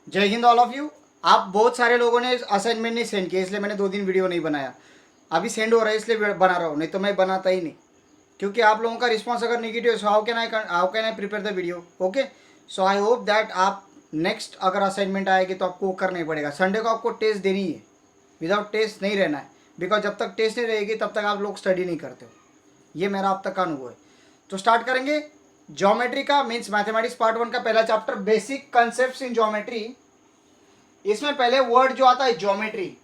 जय Hind all of you. आप बहुत सारे लोगों ने असाइनमेंट नहीं सेंड किया, इसलिए मैंने 2 दिन वीडियो नहीं बनाया। अभी सेंड हो रहा है इसलिए बना रहा हूँ, नहीं तो मैं बनाता ही नहीं। क्योंकि आप लोगों का रिस्पॉन्स अगर negative, so how can I prepare the video. Okay, so I hope that आप नेक्स्ट अगर असाइनमेंट आएगी तो आपको करना ही पड़ेगा। संडे को आपको टेस्ट देनी है, विदाउट टेस्ट नहीं रहना है। बिकॉज जब तक टेस्ट नहीं रहेगी तब तक आप लोग स्टडी नहीं करते हो। ये मेरा अब तक का अनुभव है। तो स्टार्ट करेंगे ज्योमेट्री का, मीन्स मैथमेटिक्स पार्ट 1 का पहला chapter, basic concept in geometry. इसमें पहले वर्ड जो आता है ज्योमेट्री,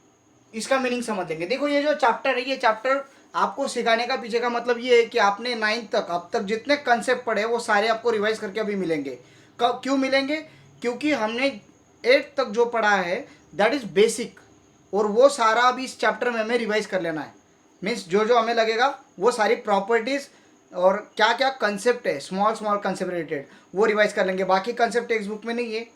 इसका मीनिंग समझ लेंगे। देखो ये जो चैप्टर है, ये चैप्टर आपको सिखाने का पीछे का मतलब ये है कि आपने 9th तक अब तक जितने कंसेप्ट पढ़े वो सारे आपको रिवाइज करके अभी मिलेंगे। क्यों मिलेंगे? क्योंकि हमने 8th तक जो पढ़ा है दैट इज बेसिक, और वो सारा अभी इस चैप्टर में हमें रिवाइज कर लेना है। मीन्स जो जो हमें लगेगा वो सारी प्रॉपर्टीज और क्या क्या कंसेप्ट है, स्मॉल स्मॉल कंसेप्ट रिलेटेड, वो रिवाइज कर लेंगे। बाकी कंसेप्ट टेक्स्ट बुक में नहीं है,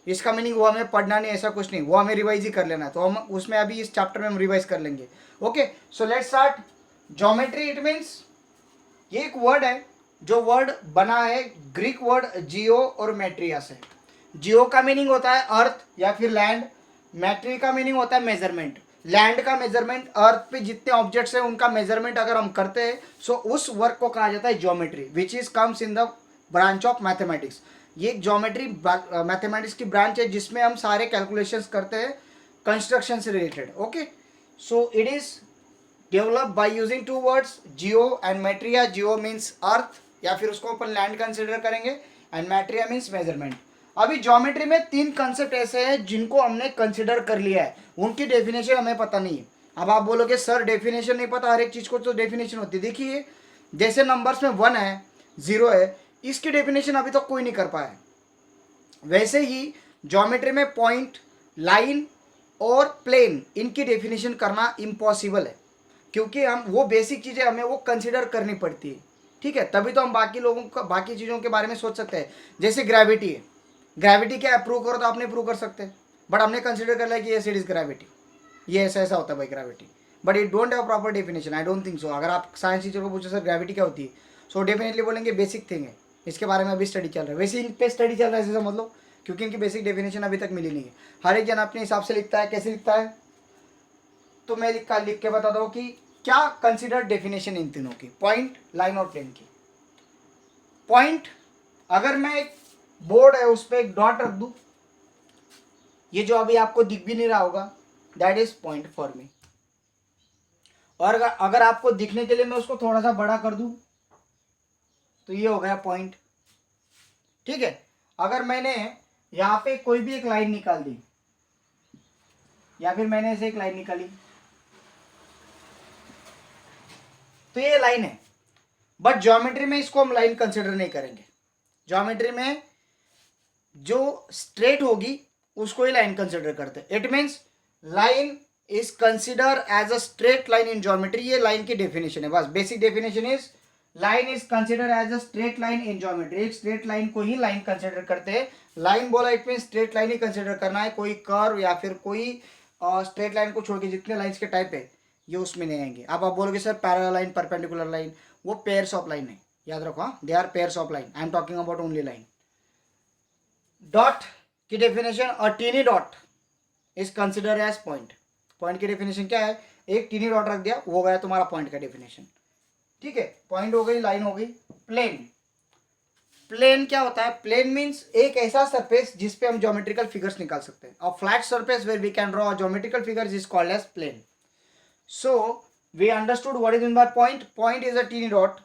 इसका मीनिंग वो हमें पढ़ना नहीं, ऐसा कुछ नहीं, वो हमें रिवाइज ही कर लेना है। तो हम उसमें अभी इस चैप्टर में हम रिवाइज कर लेंगे। Okay, so let's start. Geometry it means, ये एक वर्ड है जो वर्ड बना है ग्रीक वर्ड जियो और मैट्रिया से। जियो का मीनिंग होता है अर्थ या फिर लैंड, मैट्री का मीनिंग होता है मेजरमेंट। लैंड का मेजरमेंट, अर्थ पे जितने ऑब्जेक्ट्स हैं उनका मेजरमेंट अगर हम करते हैं सो उस वर्क को कहा जाता है geometry, which is comes in the branch of mathematics. ये ज्योमेट्री मैथमेटिक्स की ब्रांच है जिसमें हम सारे कैलकुलेशंस करते हैं कंस्ट्रक्शन से related. Okay, so it is develop by using 2 words, geo and metria. Geo means earth या फिर उसको अपन लैंड कंसिडर करेंगे, एंड मैट्रिया मीन्स मेजरमेंट। अभी ज्योमेट्री में 3 कंसेप्ट ऐसे हैं जिनको हमने कंसिडर कर लिया है, उनकी डेफिनेशन हमें पता नहीं है। अब आप बोलोगे सर डेफिनेशन नहीं पता, हर एक चीज़ को तो डेफिनेशन होती है। देखिए जैसे नंबर्स में 1 है, 0 है, इसकी डेफिनेशन अभी तक तो कोई नहीं कर पाया है। वैसे ही ज्योमेट्री में पॉइंट, लाइन और प्लेन, इनकी डेफिनेशन करना इम्पॉसिबल है, क्योंकि हम वो बेसिक चीज़ें हमें वो कंसिडर करनी पड़ती है। ठीक है, तभी तो हम बाकी लोगों का, बाकी चीज़ों के बारे में सोच सकते हैं। जैसे ग्रेविटी है, ग्रेविटी क्या प्रूव करो तो आपने प्रूव कर सकते हैं, बट हमने कंसिडर कर लिया कि यस इट इज ग्रेविटी, ये ऐसा ऐसा होता है भाई gravity, but it don't have proper definition. I don't think so. अगर आप साइंस टीचर को पूछो सर ग्रेविटी क्या होती है, सो डेफिनेटली बोलेंगे बेसिक थिंग है, इसके बारे में अभी स्टडी चल रहा है। वैसे इन पे स्टडी चल रहा है ऐसे समझ लो, क्योंकि इनकी बेसिक डेफिनेशन अभी तक मिली नहीं है। हर एक जन अपने हिसाब से लिखता है। कैसे लिखता है? तो मैं लिख के बताता हूँ कि क्या कंसिडर डेफिनेशन इन तीनों की, पॉइंट, लाइन और प्लेन की। पॉइंट, अगर मैं एक बोर्ड है उस पर एक डॉट रख दूं, ये जो अभी आपको दिख भी नहीं रहा होगा, that is point for me. और अगर आपको दिखने के लिए मैं उसको थोड़ा सा बड़ा कर दूं तो ये हो गया पॉइंट। ठीक है, अगर मैंने यहां पे कोई भी एक लाइन निकाल दी, या फिर मैंने ऐसे एक लाइन निकाली, तो ये लाइन है। बट ज्योमेट्री में इसको हम लाइन कंसिडर नहीं करेंगे। ज्योमेट्री में जो स्ट्रेट होगी उसको ही लाइन कंसिडर करते हैं। It means line is consider as a straight line in geometry. ये लाइन की डेफिनेशन है, बस basic definition is line is consider as a straight line in geometry. एक स्ट्रेट लाइन को ही लाइन कंसिडर करते हैं। लाइन बोला इट मीन स्ट्रेट लाइन ही कंसिडर करना है, कोई कर्व या फिर कोई स्ट्रेट लाइन को छोड़ के जितने लाइन्स के टाइप है ये उसमें नहीं आएंगे। अब आप बोलोगे sir parallel line, perpendicular line, वो पेयर्स ऑफ लाइन है, याद रखो। हाँ, they are pairs of line, I am talking about only line. Dot की definition, a tiny dot is consider as point. Point की डेफिनेशन क्या है? एक टीनी डॉट रख दिया, वो हो गया तुम्हारा पॉइंट का डेफिनेशन। ठीक है, पॉइंट हो गई, लाइन हो गई। प्लेन, प्लेन क्या होता है? प्लेन मीन्स एक ऐसा सरफेस जिसपे हम ज्योमेट्रिकल फिगर्स निकाल सकते हैं। A flat surface where we can draw geometrical figures is called as plane. So we understood what is mean by point. Point is a teeny dot.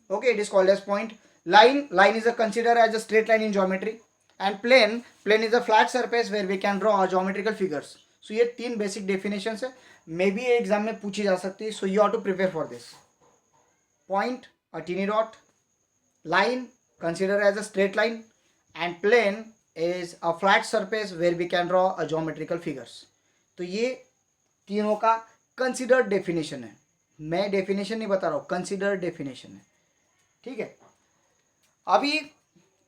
Okay, it is called as point. Line is considered as a straight line in geometry. And plane is a flat surface where we can draw geometrical figures. So ये 3 basic definition है, may be exam में पूछी जा सकती है। So you have to prepare for this. Point, a tiny dot, line consider as a straight line, and plane is a flat surface where we can draw a geometrical figures. तो ये तीनों का considered definition है। मैं definition नहीं बता रहा हूँ, कंसिडर्ड डेफिनेशन है। ठीक है, अभी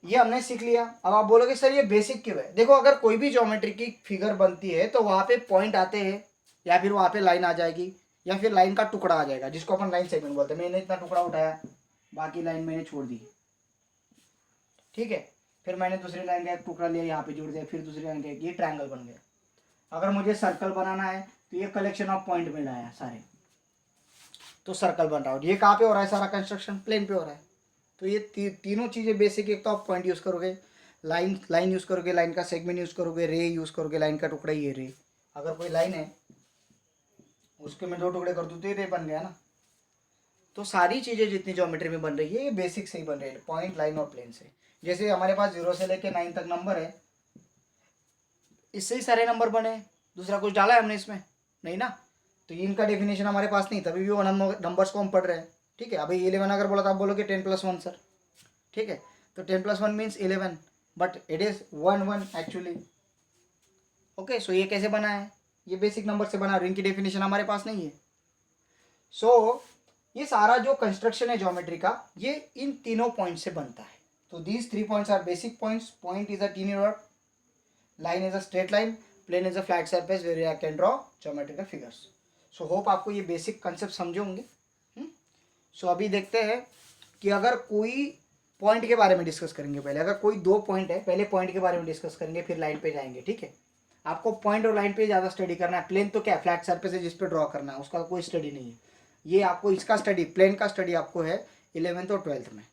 ये हमने सीख लिया। अब आप बोलोगे सर ये बेसिक क्यों है? देखो, अगर कोई भी ज्योमेट्री की फिगर बनती है तो वहाँ पे पॉइंट आते हैं, या फिर वहाँ पे लाइन आ जाएगी, या फिर लाइन का टुकड़ा आ जाएगा जिसको अपन लाइन सेगमेंट बोलते हैं। मैंने इतना टुकड़ा उठाया, बाकी लाइन मैंने छोड़ दी। ठीक है, फिर मैंने दूसरी लाइन का एक टुकड़ा लिया, यहाँ पे जोड़ दिया, फिर दूसरी लाइन का ये ट्रायंगल बन गया। अगर मुझे सर्कल बनाना है तो ये कलेक्शन ऑफ पॉइंट में लाया सारे, तो सर्कल बन रहा है। ये कहाँ पे हो रहा है सारा कंस्ट्रक्शन? प्लेन पे हो रहा है। तो ये तीनों चीज़ें बेसिक, एक तो आप पॉइंट यूज़ करोगे, लाइन यूज़ करोगे, लाइन का सेगमेंट यूज़ करोगे, रे यूज़ करोगे, लाइन का टुकड़ा, ये रे। अगर कोई लाइन है उसके मैं 2 टुकड़े कर दूँ तो ये रे बन गया ना। तो सारी चीज़ें जितनी ज्योमेट्री में बन रही है ये बेसिक से ही बन रही है, पॉइंट, लाइन और प्लेन से। जैसे हमारे पास 0 से लेके 9 तक नंबर है, इससे ही सारे नंबर बने। दूसरा कुछ डाला है हमने इसमें? नहीं ना। तो इनका डेफिनेशन हमारे पास नहीं, तभी भी वो नंबर्स को हम पढ़ रहे हैं। ठीक है, अभी 11 अगर बोला तो आप बोलोगे 10 + 1 सर। ठीक है, तो 10 + 1 means 11, but it is 1 actually. Okay, so ये कैसे बना है? ये बेसिक नंबर से बना, इनकी डेफिनेशन हमारे पास नहीं है। सो ये सारा जो कंस्ट्रक्शन है ज्योमेट्री का, ये इन तीनों पॉइंट से बनता है। तो these 3 points are basic points. Point is a tiny rod, line is a straight line, plane is a flat surface where I can draw geometrical figures. So hope आपको ये बेसिक कंसेप्ट समझे होंगे। सो अभी देखते हैं कि अगर कोई पॉइंट के बारे में डिस्कस करेंगे। पहले अगर कोई 2 पॉइंट है, पहले पॉइंट के बारे में डिस्कस करेंगे, फिर लाइन पे जाएंगे। ठीक है, आपको पॉइंट और लाइन पे ज़्यादा स्टडी करना है। प्लेन तो क्या है, फ्लैट सरफेस है जिस पे ड्रॉ करना है, उसका कोई स्टडी नहीं है। ये आपको इसका स्टडी, प्लेन का स्टडी आपको है 11th और 12th में।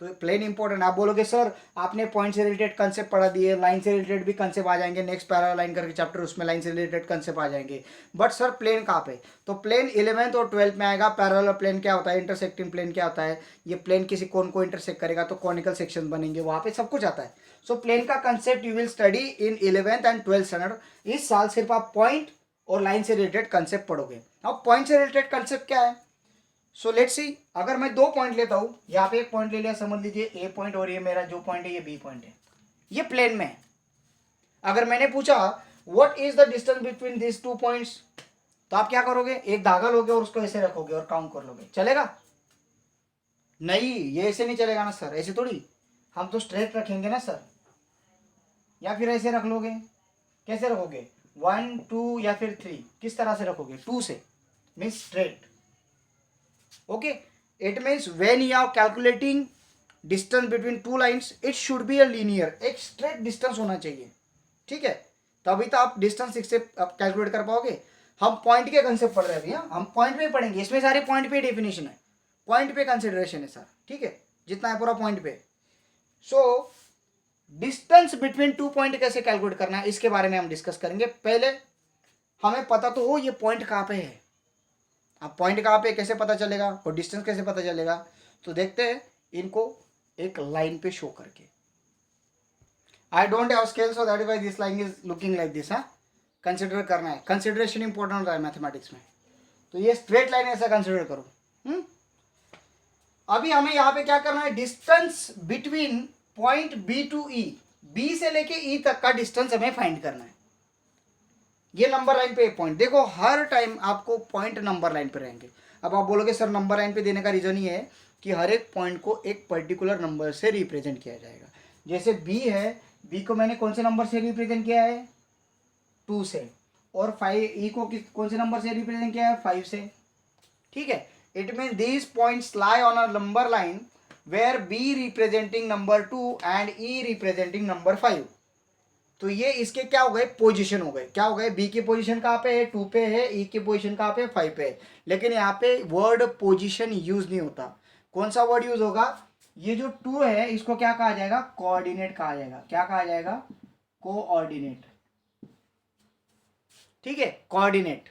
तो प्लेन इंपॉर्टेंट। आप बोलोगे सर आपने पॉइंट से रिलेटेड कंसेप्ट पढ़ा दिए, लाइन से रिलेटेड भी कंसेप्ट आ जाएंगे, नेक्स्ट पैरेलल लाइन करके चैप्टर, उसमें लाइन से रिलेटेड कंसेप्ट आ जाएंगे। बट सर प्लेन कहाँ पे? तो प्लेन 11th और 12th में आएगा। पैरेलल प्लेन क्या होता है, इंटरसेक्टिंग प्लेन क्या होता है, ये प्लेन किसी कोन को इंटरसेक्ट करेगा तो कॉनिकल सेक्शन बनेंगे, वहाँ पे सब कुछ आता है। सो प्लेन का concept you will study in 11th and 12th standard. इस साल सिर्फ आप पॉइंट और लाइन से रिलेटेड कंसेप्ट पढ़ोगे। अब पॉइंट से रिलेटेड कंसेप्ट क्या है? सो लेट्स सी, अगर मैं 2 पॉइंट लेता हूं, यहाँ पे एक पॉइंट ले लिया, समझ लीजिए ए पॉइंट, और ये मेरा जो पॉइंट है ये बी पॉइंट है, ये प्लेन में है। अगर मैंने पूछा what is the distance between this 2 points, तो आप क्या करोगे? एक धागा लोगे और उसको ऐसे रखोगे और काउंट कर लोगे, चलेगा? नहीं, ये ऐसे नहीं चलेगा ना सर, ऐसे थोड़ी। हम तो स्ट्रेट रखेंगे ना सर, या फिर ऐसे रख लोगे। कैसे रखोगे? 1 2 या फिर 3, किस तरह से रखोगे? 2 से, means straight. Okay, it means when you are calculating distance between 2 lines, it should be a linear, एक straight distance होना चाहिए। ठीक है, तभी तो आप डिस्टेंस से आप कैलकुलेट कर पाओगे। हम पॉइंट के कंसेप्ट पढ़ रहे हैं भैया, हम पॉइंट पे पढ़ेंगे, इसमें सारे पॉइंट पे डेफिनेशन है, पॉइंट पे कंसिडरेशन है सर। ठीक है, जितना है पूरा पॉइंट पे। सो डिस्टेंस बिटवीन 2 पॉइंट कैसे कैलकुलेट करना है, इसके बारे में हम डिस्कस करेंगे। पहले हमें पता तो हो ये पॉइंट कहाँ पे है। अब पॉइंट कहाँ पे कैसे पता चलेगा और डिस्टेंस कैसे पता चलेगा? तो देखते हैं इनको एक लाइन पे शो करके। I don't have scale, so that is why this line is looking like this. हाँ, कंसिडर करना है, कंसिडरेशन इंपॉर्टेंट होता है मैथमेटिक्स में। तो ये स्ट्रेट लाइन ऐसा कंसिडर करो। अभी हमें यहाँ पे क्या करना है? Distance between point B to E, B से लेके ई तक का डिस्टेंस हमें फाइंड करना है। ये नंबर लाइन पे एक पॉइंट, देखो हर टाइम आपको पॉइंट नंबर लाइन पे रहेंगे। अब आप बोलोगे सर नंबर लाइन पे देने का रीजन ये है कि हर एक पॉइंट को एक पर्टिकुलर नंबर से रिप्रेजेंट किया जाएगा। जैसे बी है, बी को मैंने कौन से नंबर से रिप्रेजेंट किया है? 2 से। और 5 ई को कौन से नंबर से रिप्रेजेंट किया है? 5 से। ठीक है, it mean these points lie on a number line where B representing number 2 and E representing number 5। तो ये इसके क्या हो गए? पोजीशन हो गए। क्या हो गए? बी की पोजीशन कहाँ पे है? 2 पे है। ई की पोजीशन कहाँ पे है? 5 पे है। लेकिन यहाँ पे वर्ड पोजीशन यूज नहीं होता। कौन सा वर्ड यूज होगा? ये जो 2 है इसको क्या कहा जाएगा? कोऑर्डिनेट कहा जाएगा। क्या कहा जाएगा? कोऑर्डिनेट। ठीक है, कोऑर्डिनेट,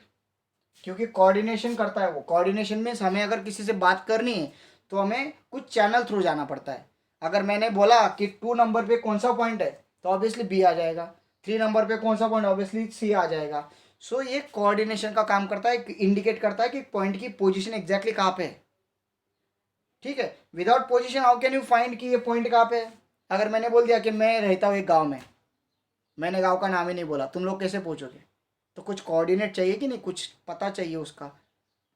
क्योंकि कोऑर्डिनेशन करता है वो। कोऑर्डिनेशन में हमें अगर किसी से बात करनी है तो हमें कुछ चैनल थ्रू जाना पड़ता है। अगर मैंने बोला कि 2 नंबर पे कौन सा पॉइंट है तो ऑब्वियसली बी आ जाएगा। 3 नंबर पे कौन सा पॉइंट, ऑब्वियसली सी आ जाएगा। सो ये कोऑर्डिनेशन का काम करता है, इंडिकेट करता है कि पॉइंट की पोजीशन एग्जैक्टली कहाँ पे है। ठीक है, without position how can you find कि ये पॉइंट कहाँ पे है? अगर मैंने बोल दिया कि मैं रहता हूँ एक गाँव में, मैंने गाँव का नाम ही नहीं बोला, तुम लोग कैसे पूछोगे? तो कुछ कोऑर्डिनेट चाहिए कि नहीं, कुछ पता चाहिए उसका।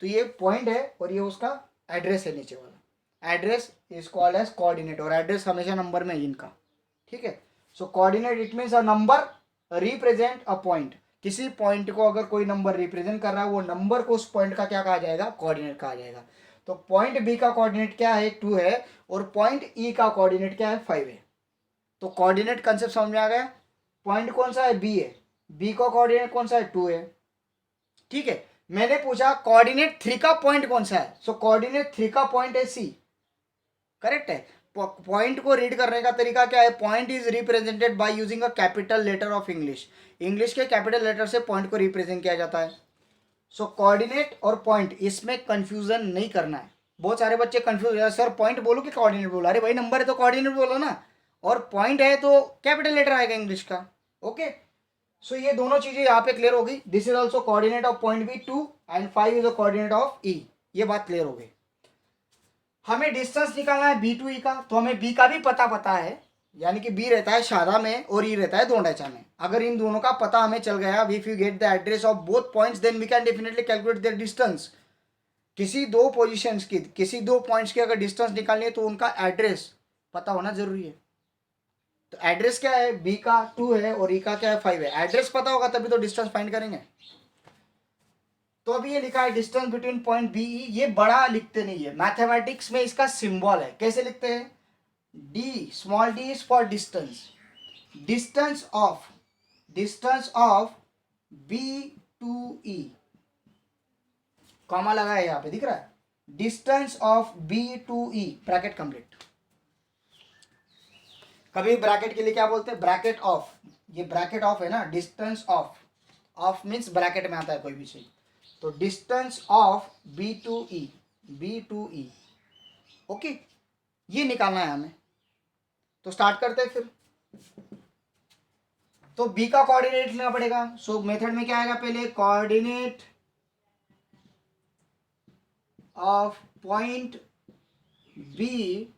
तो ये पॉइंट है और ये उसका एड्रेस है नीचे वाला। Address is called as coordinate, और एड्रेस हमेशा नंबर में इनका। ठीक है, so coordinate it means a number represent a point. किसी पॉइंट को अगर कोई नंबर रिप्रेजेंट कर रहा है, वो नंबर को उस पॉइंट का क्या कहा जाएगा? कोऑर्डिनेट कहा जाएगा। तो पॉइंट बी का कोऑर्डिनेट क्या है? 2 है, और पॉइंट ई का कोऑर्डिनेट क्या है? 5 है। तो कोऑर्डिनेट कंसेप्ट समझ में आ गया। पॉइंट कौन सा है, बी है, बी का कोऑर्डिनेट कौन सा है, 2 है। ठीक है, मैंने पूछा कोऑर्डिनेट 3 का पॉइंट कौन सा है, सो कोऑर्डिनेट 3 का पॉइंट है सी, करेक्ट है। पॉइंट को रीड करने का तरीका क्या है, point is represented by using a capital letter of English, English के कैपिटल लेटर से पॉइंट को रिप्रेजेंट किया जाता है। सो कोऑर्डिनेट और पॉइंट, इसमें कंफ्यूजन नहीं करना है। बहुत सारे बच्चे कंफ्यूज हो जाते, सर पॉइंट बोलो कि कोऑर्डिनेट बोलो, अरे भाई नंबर है तो कोऑर्डिनेट बोलो ना, और पॉइंट है तो कैपिटल लेटर आएगा इंग्लिश का। ओके, सो ये दोनों चीजें यहाँ पे क्लियर होगी। This is also coordinate of point B 2 and 5 is a coordinate of E, ये बात क्लियर हो गई। हमें डिस्टेंस निकालना है बी टू ई का, तो हमें बी का भी पता है, यानी कि बी रहता है शादा में और ई रहता है दोंडाचा में। अगर इन दोनों का पता हमें चल गया, if you get the address of both points then we can definitely calculate their distance. किसी दो पोजीशंस की, किसी दो पॉइंट्स की अगर डिस्टेंस निकालनी है तो उनका एड्रेस पता होना जरूरी है। तो एड्रेस क्या है, बी का 2 है और ई का क्या है, 5 है। एड्रेस पता होगा तभी तो डिस्टेंस फाइंड करेंगे। तो अभी ये लिखा है distance between point B E, ये बड़ा लिखते नहीं है, मैथमेटिक्स में इसका सिंबल है। कैसे लिखते हैं, D, small D is for distance, distance of B to E, comma लगा है यहाँ पे, दिख रहा है, distance of B to E, bracket complete. कभी ब्रैकेट के लिए क्या बोलते हैं, ब्रैकेट ऑफ, ये ब्रैकेट ऑफ है ना, distance of, of means bracket में आता है कोई भी चीज, तो distance of B to E, okay, ये निकालना है हमें। तो स्टार्ट करते हैं फिर। तो बी का कोऑर्डिनेट लेना पड़ेगा। सो मेथड में क्या आएगा, पहले coordinate of point B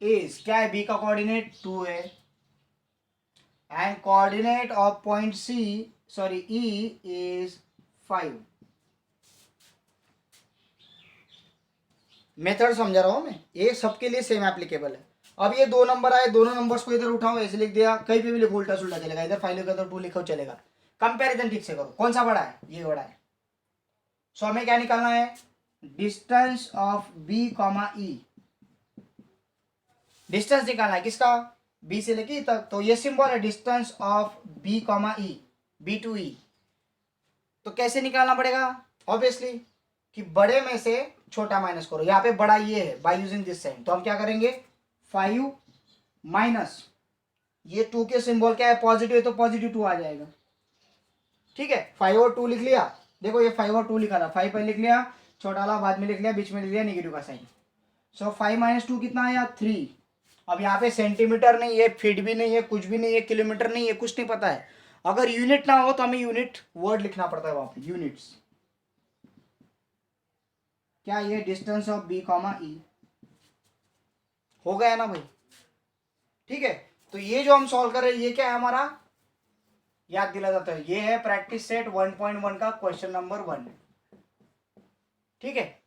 is, क्या है, बी का कोऑर्डिनेट 2 है, and coordinate of point C, sorry E is 5। Method समझा रहा हूं मैं, ये सबके लिए सेम एप्लीकेबल है। अब ये 2 नंबर आए, दोनों नंबर्स को इधर उठाओ, ऐसे लिख दिया, कहीं पे भी लिखो उल्टा सुल्टा चलेगा, इधर 5 लिखो इधर 2 लिखो चलेगा। कंपैरिजन ठीक से करो, कौन सा बड़ा है, ये बड़ा है। सो हमें क्या निकालना है, distance of B comma E, distance निकालना है किसका, बी से लेके तक, तो ये सिंबल है distance of B comma E, B to E. तो कैसे निकालना पड़ेगा, ऑब्वियसली कि बड़े में से छोटा माइनस करो, यहाँ पे बड़ा ये है, बाय यूजिंग दिस साइन। तो हम क्या करेंगे, 5 माइनस ये 2 के सिंबल क्या है, पॉजिटिव है तो पॉजिटिव 2 आ जाएगा। ठीक है, 5 और 2 लिख लिया, देखो ये 5 और 2 लिखा था, 5 पहले लिख लिया, छोटा वाला बाद में लिख लिया, बीच में लिख लिया नेगेटिव का साइन। सो 5 माइनस 2 कितना आया, 3। अब यहाँ पे सेंटीमीटर नहीं है, फीट भी नहीं है, कुछ भी नहीं है, किलोमीटर नहीं है, कुछ नहीं पता है। अगर यूनिट ना हो तो हमें यूनिट वर्ड लिखना पड़ता है वहां पे, यूनिट्स। क्या ये distance of B comma E हो गया ना भाई, ठीक है। तो ये जो हम सॉल्व कर रहे हैं ये क्या है हमारा, याद दिला जाता है, ये है प्रैक्टिस सेट 1.1 का क्वेश्चन नंबर 1, ठीक है।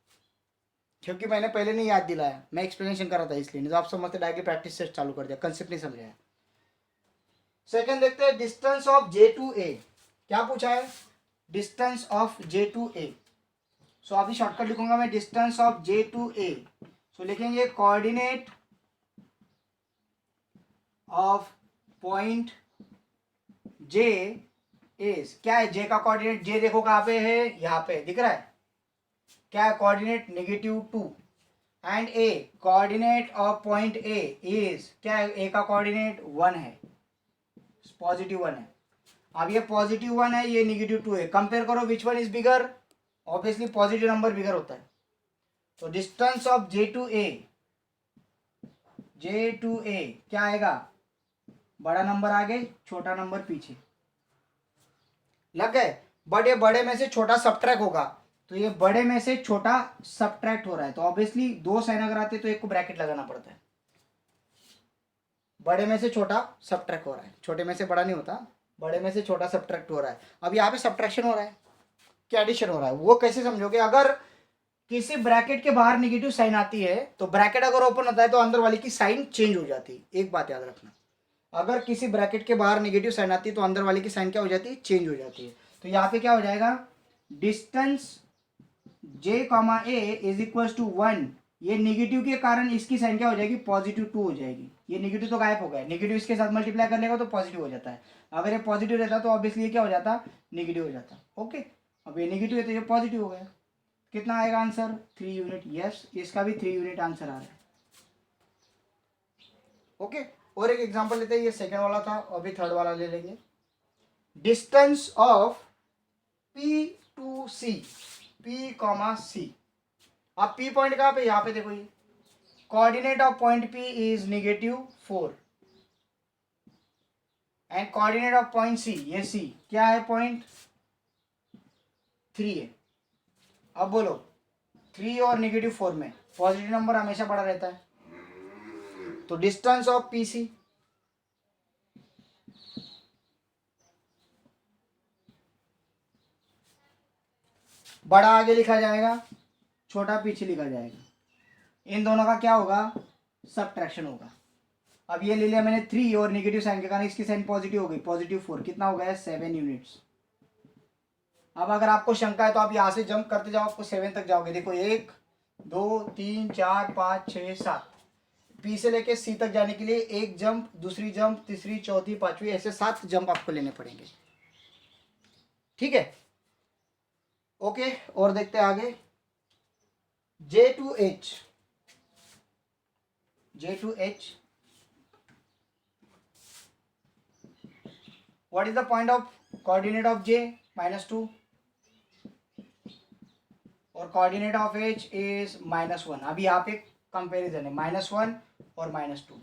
क्योंकि मैंने पहले नहीं याद दिलाया, मैं एक्सप्लेनेशन कर रहा था इसलिए, नहीं तो आप समझते डायरेक्टली प्रैक्टिस सेट चालू कर दिया, कंसेप्ट नहीं समझाया। सेकंड देखते हैं, distance of J to A, क्या पूछा है, डिस्टेंस ऑफ जे टू ए। सो अभी शॉर्टकट लिखूंगा मैं, डिस्टेंस ऑफ जे टू ए। सो लिखेंगे coordinate of point J is, क्या है, जे का कोऑर्डिनेट, जे देखो कहाँ पे है, यहाँ पे दिख रहा है, क्या है coordinate, -2, and A, coordinate of point A is, क्या है, ए का कोऑर्डिनेट 1 है, पॉजिटिव 1 है। अब ये पॉजिटिव 1 है, ये -2 है, कंपेयर करो which one is bigger, obviously positive number bigger होता है। तो distance of J to A क्या आएगा, बड़ा नंबर आगे छोटा नंबर पीछे, लग गए। बट ये बड़े में से छोटा सब्ट्रैक्ट होगा, तो ये बड़े में से छोटा सब्ट्रैक्ट हो रहा है, तो ऑब्वियसली 2 साइन अगर आते तो एक को ब्रैकेट लगाना पड़ता है। बड़े में से छोटा सब्ट्रैक्ट हो रहा है, छोटे में से बड़ा नहीं होता, बड़े में से छोटा सब्ट्रैक्ट हो रहा है। अब यहाँ पे सब्ट्रैक्शन हो रहा है, क्या एडिशन हो रहा है, वो कैसे समझोगे, अगर किसी ब्रैकेट के बाहर नेगेटिव साइन आती है तो ब्रैकेट अगर ओपन होता है तो अंदर वाली की साइन चेंज हो जाती है। एक बात याद रखना, अगर किसी ब्रैकेट के बाहर नेगेटिव साइन आती है तो अंदर वाली की साइन क्या हो जाती है, चेंज हो जाती है। तो यहाँ पे क्या हो जाएगा, distance J comma A is equal to 1 ये नेगेटिव के कारण इसकी साइन क्या हो जाएगी, +2 हो जाएगी। ये नेगेटिव तो गायब हो गया, नेगेटिव इसके साथ मल्टीप्लाई कर लेगा तो पॉजिटिव हो जाता है। अगर ये पॉजिटिव रहता तो ऑब्वियसली ये क्या हो जाता, नेगेटिव हो जाता। ओके, अब ये नेगेटिव है तो ये पॉजिटिव हो गया। कितना आएगा आंसर, 3 यूनिट। यस, इसका भी 3 यूनिट आंसर आ रहा है। ओके, और एक एग्जांपल लेते हैं, ये सेकंड वाला था, अभी थर्ड वाला ले लेंगे। Distance of P to C, P comma C। अब P पॉइंट कहाँ पे, यहाँ पे देखो, ये coordinate of point P is -4 and coordinate of point C, ये C क्या है, 0.3 है। अब बोलो 3 और -4 में पॉजिटिव नंबर हमेशा बड़ा रहता है, तो डिस्टेंस ऑफ PC बड़ा आगे लिखा जाएगा, छोटा पीछे लिखा जाएगा। इन दोनों का क्या होगा, सबट्रैक्शन होगा। अब ये ले लिया मैंने 3 और नेगेटिव साइन के कारण इसकी साइन पॉजिटिव हो गई, +4। कितना हो गया, 7 यूनिट्स। अब अगर आपको शंका है तो आप यहाँ से जंप करते जाओ, आपको 7 तक जाओगे। देखो 1 2 3 4 5 6 7, P से लेके C तक जाने के लिए एक जंप, दूसरी जंप, तीसरी, चौथी, पांचवी, ऐसे 7 जंप आपको लेने पड़ेंगे। ठीक है, ओके, और देखते हैं आगे। J to H, what is the point of coordinate of J, -2 और कोऑर्डिनेट ऑफ H इज -1। अभी यहाँ पे कंपैरिजन है, -1 और -2।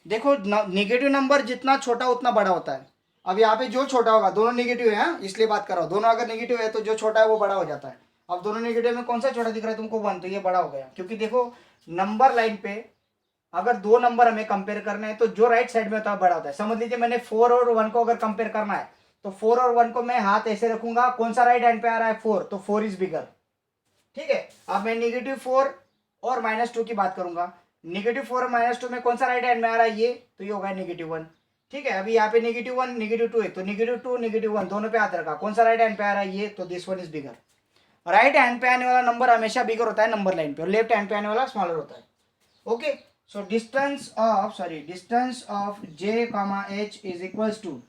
देखो नेगेटिव नंबर जितना छोटा उतना बड़ा होता है। अब यहाँ पे जो छोटा होगा, दोनों नेगेटिव है, हाँ, इसलिए बात कर रहा हूँ, दोनों अगर नेगेटिव है तो जो छोटा है वो बड़ा हो जाता है। अब दोनों नेगेटिव में कौन सा छोटा दिख रहा है तुमको, 1, तो ये बड़ा हो गया। क्योंकि देखो नंबर लाइन पे अगर 2 नंबर हमें कंपेयर करना है तो जो राइट साइड में होता है बड़ा होता है। समझ लीजिए मैंने 4 और 1 को अगर कंपेयर करना है तो 4 और 1 को मैं हाथ ऐसे रखूंगा, कौन सा राइट हैंड पे आ रहा है, 4, तो 4 इज बिगर। ठीक है, अब मैं -4 और -2 की बात करूंगा। -4 और -2 में कौन सा राइट हैंड में आ रहा है, ये, तो ये होगा -1। ठीक है, अभी यहाँ पे -1 -2 है, तो -2 -1 दोनों पे हाथ रखा, कौन सा राइट हैंड पे आ रहा है, ये, तो this one is bigger. Right hand पे आने वाला नंबर हमेशा बिगर होता है नंबर लाइन पे, और लेफ्ट हैंड पे आने वाला स्मॉलर होता है। Okay, so distance of J, H is equals to,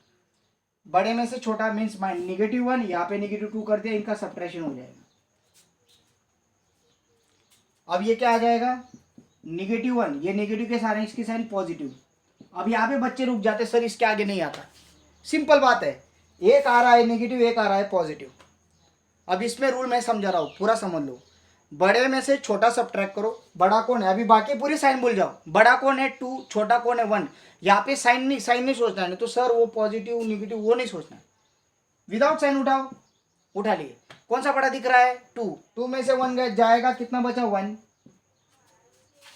बड़े में से छोटा मीन्स -1, यहाँ पे -2 कर दिया, इनका सब्ट्रैक्शन हो जाएगा। अब ये क्या आ जाएगा, -1, ये नेगेटिव के सारे इसकी साइन पॉजिटिव। अब यहाँ पे बच्चे रुक जाते, सर इसके आगे नहीं आता। सिंपल बात है, एक आ रहा है नेगेटिव, एक आ रहा है पॉजिटिव। अब इसमें रूल मैं समझा रहा हूँ, पूरा समझ लो। बड़े में से छोटा सब्ट्रैक्ट करो, बड़ा कौन है, अभी बाकी पूरी साइन भूल जाओ। बड़ा कौन है 2, छोटा कौन है 1। यहाँ पे साइन नहीं सोचना है, नहीं तो सर वो पॉजिटिव नेगेटिव वो नहीं सोचना है। विदाउट साइन उठाओ, उठा लिए, कौन सा बड़ा दिख रहा है, 2 में से 1 जाएगा, कितना बचा, 1,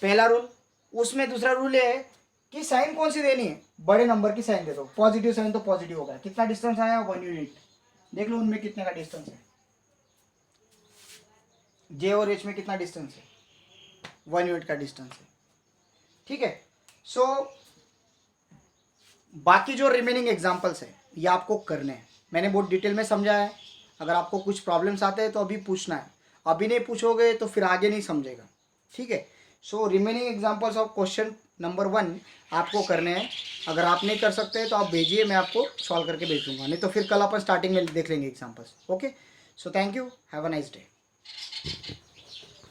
पहला रूल। उसमें दूसरा रूल है कि साइन कौन सी देनी है, बड़े नंबर की साइन दे दो, पॉजिटिव साइन तो पॉजिटिव होगा। कितना डिस्टेंस आया, 1 यूनिट। देख लो उनमें कितने का डिस्टेंस है, J और H में कितना डिस्टेंस है, 1 यूनिट का डिस्टेंस है। ठीक है, सो बाकी जो रिमेनिंग एग्जांपल्स है ये आपको करने हैं, मैंने बहुत डिटेल में समझाया है। अगर आपको कुछ प्रॉब्लम्स आते हैं तो अभी पूछना है, अभी नहीं पूछोगे तो फिर आगे नहीं समझेगा। ठीक है, so remaining examples of question number 1 आपको करने हैं। अगर आप नहीं कर सकते तो आप भेजिए, मैं आपको सॉल्व करके भेज दूंगा, नहीं तो फिर कल अपन स्टार्टिंग में देख लेंगे examples. Okay, so thank you, have a nice day.